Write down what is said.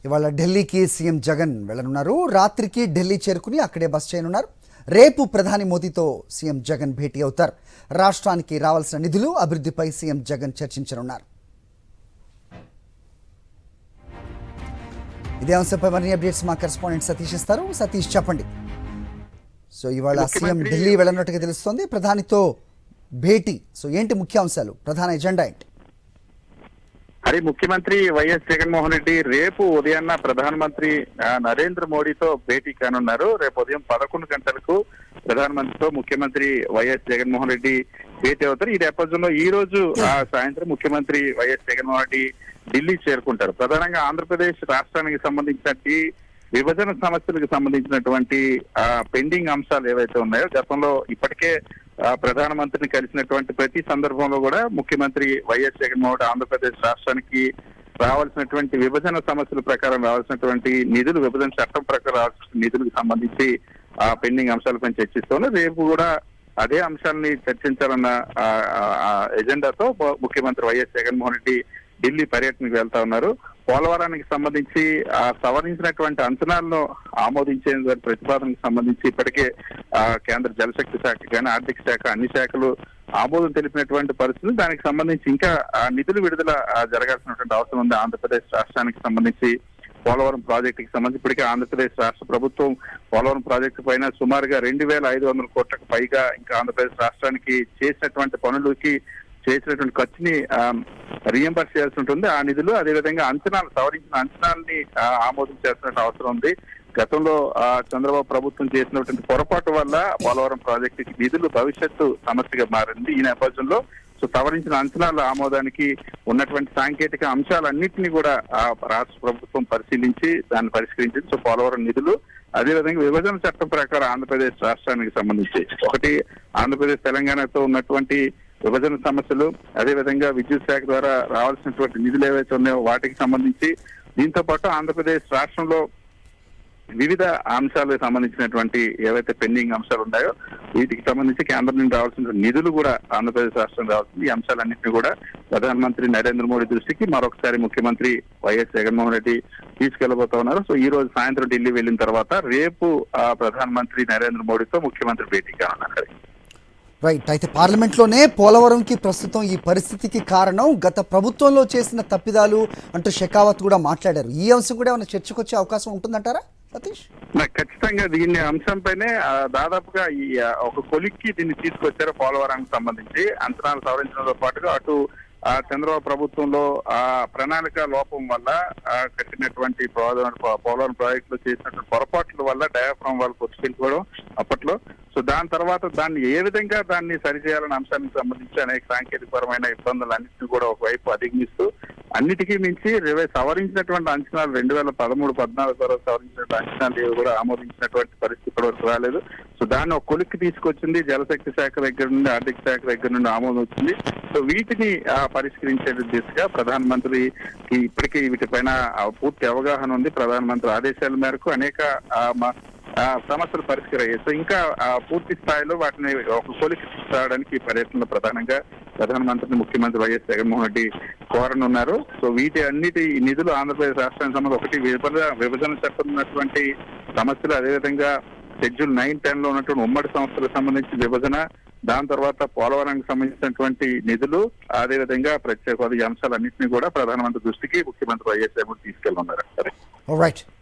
ఇవాళ ఢిల్లీకి సీఎం జగన్ వెళ్లనున్నారు. రాత్రికి ఢిల్లీ చేరుకుని అక్కడే బస చేయనున్నారు. రేపు ప్రధాని మోదీతో సీఎం జగన్ భేటీ అవుతారు. రాష్ట్రానికి రావాల్సిన నిధులు, అభివృద్ధిపై సీఎం జగన్ చర్చించనున్నారు. ఇదే అంశంపై మరిన్ని అప్డేట్స్ మా కరెస్పాండెంట్ సతీష్ ఇస్తారు. సతీష్, చెప్పండి. సో ఇవాళ సీఎం ఢిల్లీ వెళ్ళనున్నట్టుగా తెలుస్తోంది. ప్రధానితో భేటీ. సో ఏంటి ముఖ్య అంశాలు, ప్రధాన ఎజెండా ఏంటి? అది ముఖ్యమంత్రి వైఎస్ జగన్మోహన్ రెడ్డి రేపు ఉదయాన్న ప్రధానమంత్రి నరేంద్ర మోడీతో భేటీ కానున్నారు. రేపు ఉదయం 11 గంటలకు ప్రధానమంత్రితో ముఖ్యమంత్రి వైఎస్ జగన్మోహన్ రెడ్డి భేటీ అవుతారు. ఈ నేపథ్యంలో ఈ రోజు సాయంత్రం ముఖ్యమంత్రి వైఎస్ జగన్మోహన్ రెడ్డి ఢిల్లీ చేరుకుంటారు. ప్రధానంగా ఆంధ్రప్రదేశ్ రాష్ట్రానికి సంబంధించినటువంటి విభజన సమస్యలకు సంబంధించినటువంటి పెండింగ్ అంశాలు ఏవైతే ఉన్నాయో, గతంలో ఇప్పటికే ప్రధానమంత్రిని కలిసినటువంటి ప్రతి సందర్భంలో కూడా ముఖ్యమంత్రి వైఎస్ జగన్మోహన్ రెడ్డి ఆంధ్రప్రదేశ్ రాష్ట్రానికి రావాల్సినటువంటి విభజన సమస్యల ప్రకారం రావాల్సినటువంటి నిధులు, విభజన చట్టం ప్రకారం రావాల్సిన నిధులకు సంబంధించి పెండింగ్ అంశాలపై చర్చిస్తూనే రేపు కూడా అదే అంశాలని చర్చించాలన్న ఎజెండాతో ముఖ్యమంత్రి వైఎస్ జగన్మోహన్ రెడ్డి ఢిల్లీ పర్యటనకు వెళ్తా ఉన్నారు. పోలవరానికి సంబంధించి సవరించినటువంటి అంచనాలను ఆమోదించే ప్రతిపాదనకు సంబంధించి ఇప్పటికే కేంద్ర జలశక్తి శాఖ కానీ ఆర్థిక శాఖ అన్ని శాఖలు ఆమోదం తెలిపినటువంటి పరిస్థితులు. దానికి సంబంధించి ఇంకా నిధులు విడుదల జరగాల్సినటువంటి అవసరం ఉంది. ఆంధ్రప్రదేశ్ రాష్ట్రానికి సంబంధించి పోలవరం ప్రాజెక్టుకి సంబంధించి ఇప్పటికే ఆంధ్రప్రదేశ్ రాష్ట్ర ప్రభుత్వం పోలవరం ప్రాజెక్టు పైన సుమారుగా 2,500 కోట్లకు పైగా ఇంకా ఆంధ్రప్రదేశ్ రాష్ట్రానికి చేసినటువంటి పనులకి చేసినటువంటి ఖర్చుని రీఎంబర్స్ చేయాల్సి ఉంటుంది. ఆ నిధులు అదేవిధంగా అంచనాలు, సవరించిన అంచనాలని ఆమోదించాల్సిన అవసరం ఉంది. గతంలో చంద్రబాబు ప్రభుత్వం చేసినటువంటి పొరపాటు వల్ల పోలవరం ప్రాజెక్టుకి నిధులు భవిష్యత్తు సమస్యగా మారింది. ఈ నేపథ్యంలో సవరించిన అంచనాల ఆమోదానికి ఉన్నటువంటి సాంకేతిక అంశాలన్నింటినీ కూడా రాష్ట్ర ప్రభుత్వం పరిశీలించి దాన్ని పరిష్కరించింది. పోలవరం నిధులు, అదేవిధంగా విభజన చట్టం ప్రకారం ఆంధ్రప్రదేశ్ రాష్ట్రానికి సంబంధించి ఒకటి ఆంధ్రప్రదేశ్ తెలంగాణతో ఉన్నటువంటి విభజన సమస్యలు, అదేవిధంగా విద్యుత్ శాఖ ద్వారా రావాల్సినటువంటి నిధులు ఏవైతే ఉన్నాయో వాటికి సంబంధించి, దీంతో పాటు ఆంధ్రప్రదేశ్ రాష్ట్రంలో వివిధ అంశాలకు సంబంధించినటువంటి ఏవైతే పెండింగ్ అంశాలు ఉన్నాయో వీటికి సంబంధించి కేంద్రం నుండి రావాల్సిన నిధులు కూడా ఆంధ్రప్రదేశ్ రాష్ట్రం రావాల్సింది. ఈ అంశాలన్నింటినీ కూడా ప్రధానమంత్రి నరేంద్ర మోడీ దృష్టికి మరొకసారి ముఖ్యమంత్రి వైఎస్ జగన్మోహన్ రెడ్డి తీసుకెళ్లబోతా ఉన్నారు. సో ఈ రోజు సాయంత్రం ఢిల్లీ వెళ్లిన తర్వాత రేపు ప్రధానమంత్రి నరేంద్ర మోడీతో ముఖ్యమంత్రి భేటీ కానున్నారు. రైట్. అయితే పార్లమెంట్లోనే పోలవరంకి ప్రస్తుతం ఈ పరిస్థితికి కారణం గత ప్రభుత్వంలో చేసిన తప్పిదాలు అంటూ షెకావత్ కూడా మాట్లాడారు. ఈ అంశం కూడా ఏమైనా చర్చకు వచ్చే అవకాశం ఉంటుందంటారా సతీష్? ఖచ్చితంగా దీని అంశంపైనే దాదాపుగా ఈ ఒక కొలిక్కి దీన్ని తీసుకొచ్చారు. పోలవరానికి సంబంధించి అంచనాలు సవరించడంతో పాటుగా అటు చంద్రబాబు ప్రభుత్వంలో ప్రణాళిక లోపం వల్ల కట్టినటువంటి పోలవరం ప్రాజెక్టులు చేసినటువంటి పొరపాట్ల వల్ల డయాఫ్రామ్ వాళ్ళు కొట్టుకెళ్ళిపోవడం అప్పట్లో. సో దాని తర్వాత దాన్ని ఏ విధంగా దాన్ని సరిచేయాలనే అంశానికి సంబంధించి అనేక సాంకేతికపరమైన ఇబ్బందులు అన్నింటినీ కూడా ఒకవైపు అధిగమిస్తూ అన్నిటికీ మించి సవరించినటువంటి అంచనాలు 2013-14 తర్వాత సవరించినటువంటి అంచనాలు కూడా ఆమోదించినటువంటి పరిస్థితి ఇప్పటివరకు రాలేదు. సో దాన్ని ఒక కొలిక్కి తీసుకొచ్చింది. జలశక్తి శాఖ దగ్గర నుండి, ఆర్థిక శాఖ దగ్గర నుండి ఆమోదం వచ్చింది. సో వీటిని పరిష్కరించే దిశగా ప్రధానమంత్రికి ఇప్పటికీ వీటిపైన పూర్తి అవగాహన ఉంది. ప్రధానమంత్రి ఆదేశాల మేరకు అనేక సమస్యలు పరిష్కరయ్యాయి. సో ఇంకా పూర్తి స్థాయిలో వాటిని ఒక కొలికి తీసుకురావడానికి ఈ పర్యటనలో ప్రధానంగా ప్రధానమంత్రిని ముఖ్యమంత్రి వైఎస్ జగన్మోహన్ రెడ్డి కోరనున్నారు. సో వీటి అన్నిటి నిధులు ఆంధ్రప్రదేశ్ రాష్ట్రానికి సంబంధించి ఒకటి విభజన చట్టం ఉన్నటువంటి సమస్యలు, అదేవిధంగా షెడ్యూల్ 9-10 లో ఉన్నటువంటి ఉమ్మడి సంస్థలకు సంబంధించి విభజన, దాని తర్వాత పోలవరానికి సంబంధించినటువంటి నిధులు, అదేవిధంగా ప్రత్యేక హోదా అంశాలన్నింటినీ కూడా ప్రధానమంత్రి దృష్టికి ముఖ్యమంత్రి వైఎస్ జగన్ తీసుకెళ్తున్నారు.